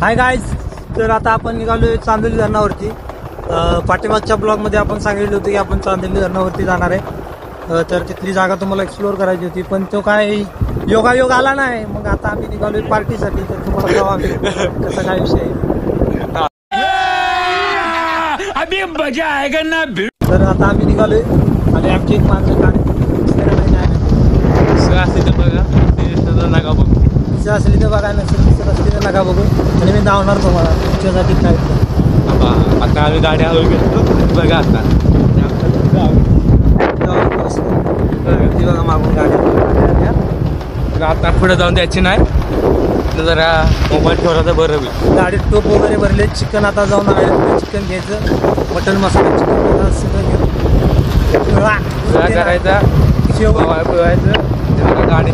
Hi guys, तर आता आपण निघालोय चांदोली धरणावरती. पाठीमागच्या ब्लॉगमध्ये आपण सांगितलं होतं की आपण चांदोली धरणावरती जाणार आहे. तर तिथली जागा तुम्हाला एक्सप्लोअर करायची होती, पण तो काय योगायोग आला नाही. मग आता आम्ही निघालोय पार्टीसाठी. तर तुम्हाला कळवा कसा काय विषय आहे. अभी मजा आएगा ना. तर आता आम्ही निघालोय आणि आमची एक माणसं काढ असली तर बघा, नका बघू. असली तर बघा, नसेल असली तर नका बघू. आणि मी धावणार तुम्हाला तुमच्यासाठी काय. आता आम्ही गाडी हळू घेतो बघा. आता बघा मागून गाडी. आता पुढे जाऊन द्यायची नाही, जरा मोबाईल ठेवला तर बरं होईल. गाडीत टोप वगैरे भरले. चिकन आता जाऊन चिकन घ्यायचं, मटन मसाला चिकन सगळं काय करायचा, पिवायचं गाडी.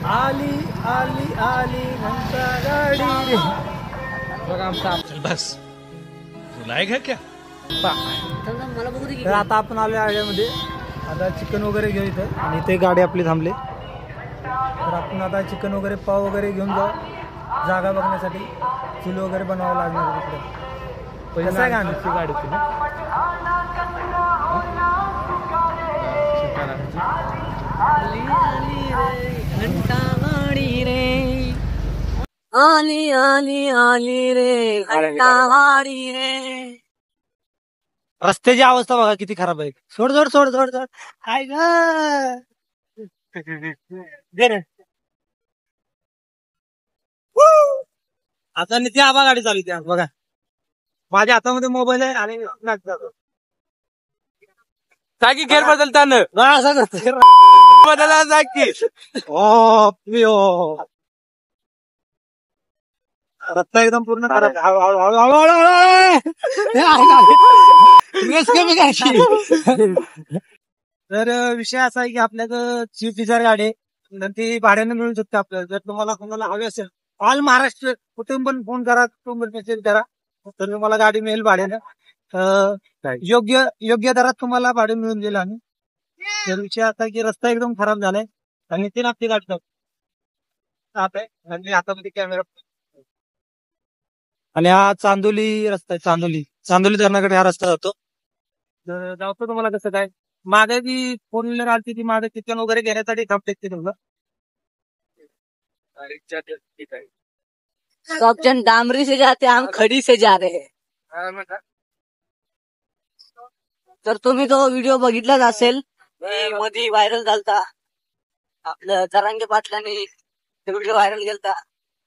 आली आली आली म्हणता गाडी. बघा आमचा बस लायक है क्या. तर आता आपण आलो आळ्यामध्ये. आता चिकन वगैरे घेऊ इथं, आणि इथे गाडी आपली थांबली. तर आपण आता चिकन वगैरे पाव वगैरे घेऊन जाऊ जागा बघण्यासाठी. चूल वगैरे बनवावं लागणार तिकडे. कसं आहे गाडी गाडी आली आली आली रे घंटागाडी रे. रस्त्याची अवस्था बघा किती खराब आहे. सोड सोड सोड सोड सोड. हाय ग. आता निती आबा गाडी चालू त्या बघा. माझ्या हातामध्ये मोबाईल आहे आणि जागी गेअर बदलताना असं करतोय. बदला जागी. रस्ता एकदम पूर्ण खराब. तर विषय असा आहे की आपल्याकडं स्विफ्ट डिझायर गाडी आहे, तर ती भाड्याने मिळू शकते आपल्याला. जर तुम्हाला कोणाला हवी असेल, ऑल महाराष्ट्र कुठून पण फोन करा, कुठून पण मेसेज करा, तर तुम्हाला गाडी मिळेल भाड्यानं. योग्य दरात तुम्हाला भाडे मिळून दिलं. आणि तर विषय असा की रस्ता एकदम खराब झालाय आणि ते आपली गाडी आणि हातामध्ये कॅमेरा. आणि हा चांदोली रस्ता आहे. चांदोली धरणाकडे हा रस्ता जातो. तर जातो तुम्हाला कसं काय. मागे जी फोर व्हीलर आली ती मागे चिकन वगैरे घेण्यासाठी थांबते तुमचं. सब जन डामरी से जाते, हम खडी से जा रहे हैं. तर तुम्ही तो व्हिडिओ बघितलाच असेल, मध्ये व्हायरल झालता. आपलं जरांगे पाटलांनी व्हिडिओ व्हायरल केलता.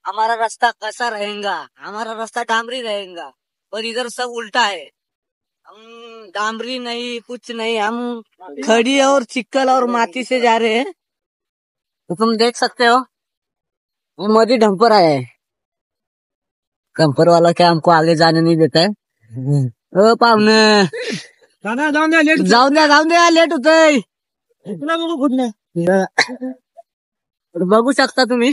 हमारा रास्ता कैसा रहेगा, हमारा रास्ता डामरी रहेगा, पर इधर सब उल्टा है. हम डामरी नहीं, कुछ नहीं, हम खड़ी और चिक्कल और माटी से जा रहे हैं. तो तुम देख सकते हो मोदी डंपर आया है. डंपर वाला क्या हमको आगे जाने नहीं देता है. ओ पाहुणे जाऊन द्या लेट होतंय. बघू शकता तुम्ही.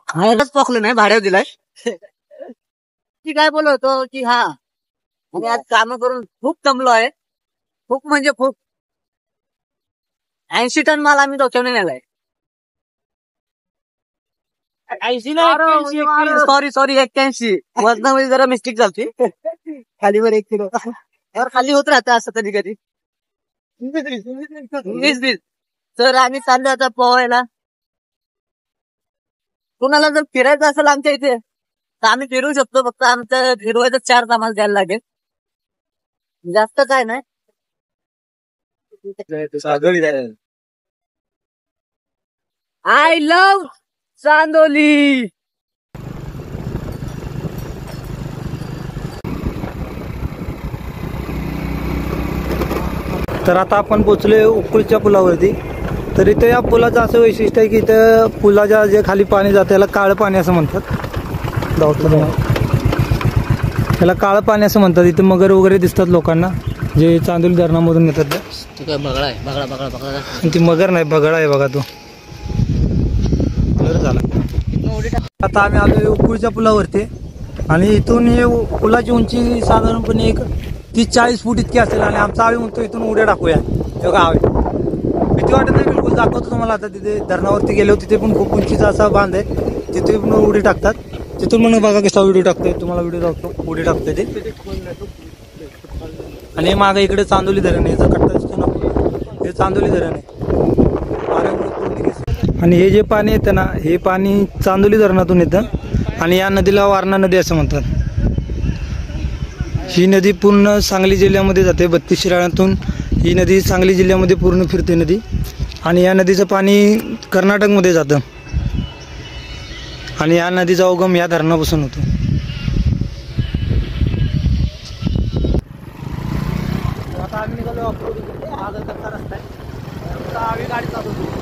हायच पोकलं नाही, भाड्यावर दिलाय. की काय बोलत होतो की हा आणि आज काम करून खूप दमलो आहे. खूप म्हणजे खूप. 80 टन माल आम्ही डोक्याने नेलाय. सॉरी 81. वजनामध्ये जरा मिस्टेक झाली. खालीवर 1 किलो खाली होत राहतं असं कधी कधी. 20. तर आम्ही चाललो आता पोहायला. कुणाला जर फिरायचं असेल आमच्या इथे तर आम्ही फिरू शकतो. फक्त आमचं फिरवायचं चार्ज आम्हाला द्यायला लागेल, जास्त काय नाही. I love Chandoli. तर आता आपण पोचलोय उकळीच्या पुलावरती. तर इथं या पुलाचं असं वैशिष्ट्य आहे की इथं पुलाच्या जे खाली पाणी जातं त्याला काळं पाणी असं म्हणतात. त्याला काळं पाणी असं म्हणतात. इथं मगर वगैरे दिसतात लोकांना जे चांदोली धरणामधून येतात. काय बगळा आहे, बगळा बगळा बगळा. ती मगर नाही बगळा आहे बघा तो. झाला. आता आम्ही आलो उकळीच्या पुलावरती आणि इथून हे पुलाची उंची साधारणपणे एक 30-40 फूट इतकी असेल आणि आमचा आम्ही म्हणतो इथून उड्या टाकूया. हे गाव आहे, भीती वाटत नाही बिलकुल. दाखवतो तुम्हाला. आता तिथे धरणावरती गेलो तिथे पण खूप उंचीचा असा बांध आहे. तिथे पण उडी टाकतात. तिथून म्हणून बघा कसा व्हिडिओ टाकतोय. तुम्हाला व्हिडिओ दाखवतो. उडी टाकतोय ते. आणि मागं इकडे चांदोली धरण आहे. कट्टा दिसतो ना, हे चांदोली धरण आहे. आणि हे जे पाणी येतं ना हे पाणी चांदोली धरणातून येतं आणि या नदीला वारणा नदी असं म्हणतात. ही नदी पूर्ण सांगली जिल्ह्यामध्ये जाते. 32 शिराळ्यातून ही नदी सांगली जिल्ह्यामध्ये पूर्ण फिरते नदी. आणि या नदीचं पाणी कर्नाटकमध्ये जातं आणि या नदीचा उगम या धरणापासून होतो. आता आम्ही निघालो रस्ता आहे. आम्ही गाडी चालवतो.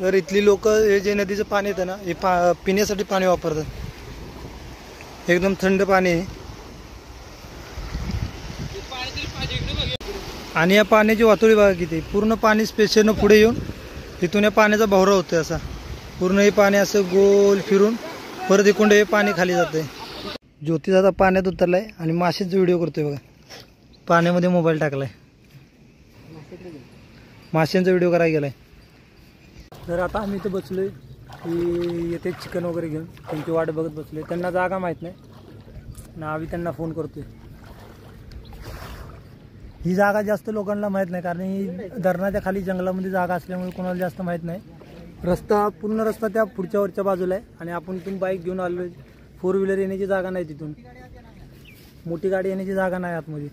तर इथली लोक हे जे नदीचं पाणी येतं ना हे पिण्यासाठी पाणी वापरतात. एकदम थंड पाणी आहे आणि या पाण्याची वातोळी बघा किती. पूर्ण पाणी स्पेशलनं पुढे येऊन तिथून या पाण्याचा भवरा होतोय असा. पूर्ण हे पाणी असं गोल फिरून परत इकडून हे पाणी खाली जातंय. ज्योतिष आता पाण्यात उतरलाय आणि माशांचा व्हिडिओ करतोय बघा. पाण्यामध्ये मोबाईल टाकलाय. माशांचा व्हिडिओ करायला गेलाय. तर आता आम्ही इथं बसलोय की येते चिकन वगैरे घेऊन. त्यांची वाट बघत बसलोय. त्यांना जागा माहीत नाही ना आम्ही त्यांना फोन करतोय. ही जागा जास्त लोकांना माहीत नाही कारण ही धरणाच्या खाली जंगलामध्ये जागा असल्यामुळे कोणाला जास्त माहीत नाही. रस्ता पूर्ण रस्ता त्या पुढच्या वरच्या बाजूला आहे आणि आपण इथून बाईक घेऊन आलो. 4 व्हीलर येण्याची जागा नाही तिथून. मोठी गाडी येण्याची जागा नाही आतमध्ये.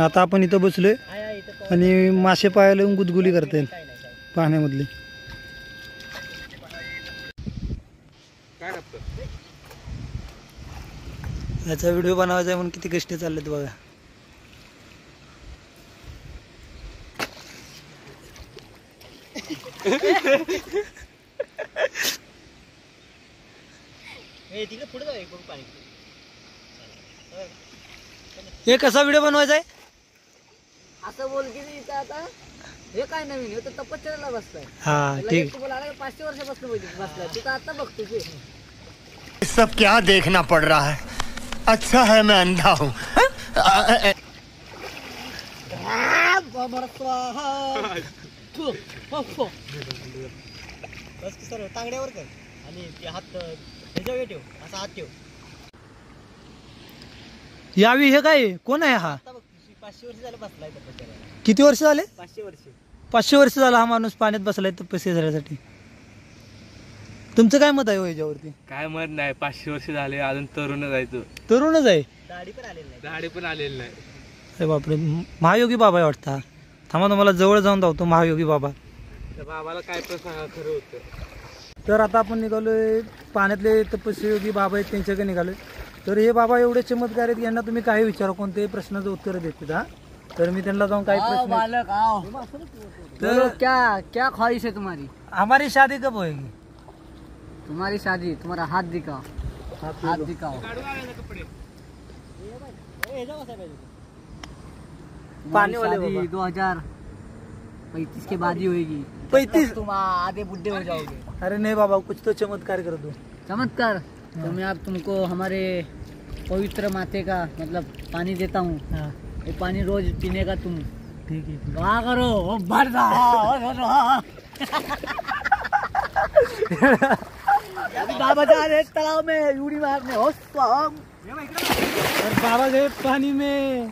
आता आपण इथं बसलोय आणि मासे पाहायला येऊन गुदगुली करते पाण्यामधली. याचा व्हिडिओ बनवायचा आहे म्हणून किती कष्ट चाललेत बघा. हे कसा व्हिडिओ बनवायचा आहे असं बोल की नाही. आता हे काय नवीन हे तर तपश्चर्याला बसलाय. हा ठीक. 500 वर्षापासून बसलाय. तू तर आता बघतोय. सब क्या देखना पड़ रहा है. अच्छा है मैं अंधा हूँ. तांगड्यावर कर आणि हात ह्याच्यावर ठेव. असा हात ठेव. यावी हे काय कोण आहे हा. 500 वर्ष झालं बसलाय. किती वर्ष झाले. 500 वर्ष. 500 वर्ष झाला हा माणूस पाण्यात बसलाय तपस्या झाल्यासाठी. तुमचं काय मत आहे हो याच्यावरती. काय मत नाही. 500 वर्ष झाले अजून तरुणच आहे. तो तरुणच आहे. दाढी पण आलेली नाही. दाढी पण आलेली नाही. अरे बापरे. महायोगी बाबा आहे वाटतं. थांबा तुम्हाला जवळ जाऊन धावतो महायोगी बाबा. त्या बाबाला काय पण सांगा खरं होतं. तर आता आपण निघालोय पाण्यातले तपस्योगी बाबा आहेत त्यांच्याकडे निघालोय. तर हे बाबा एवढे चमत्कार आहेत यांना तुम्ही काही विचारा कोणत्याही प्रश्नाचं उत्तर देतात. हा तर मी त्यांना जाऊन काही प्रश्न. बालक आओ. तर क्या ख्वाहिश है तुम्हारी. हमारी शादी कब होएगी. तुम्हारी शादी. तुम्हारा हाथ दिखाओ. हाथ दिखाओ. पानी वाले शादी 2035 के बाद ही होगी. 35. तुम आधे बुढ़े हो जाओगे. अरे नहीं बाबा कुछ तो चमत्कार कर दो. चमत्कार. तो मैं अब तुमको हमारे पवित्र माते का मतलब पानी देता हूँ. ये पानी रोज पीने का तुम ठीक है क्या करो ओ भर रहा अभी बाबा जा रहे तालाब में यूरी मारने हो बाबा गए पानी में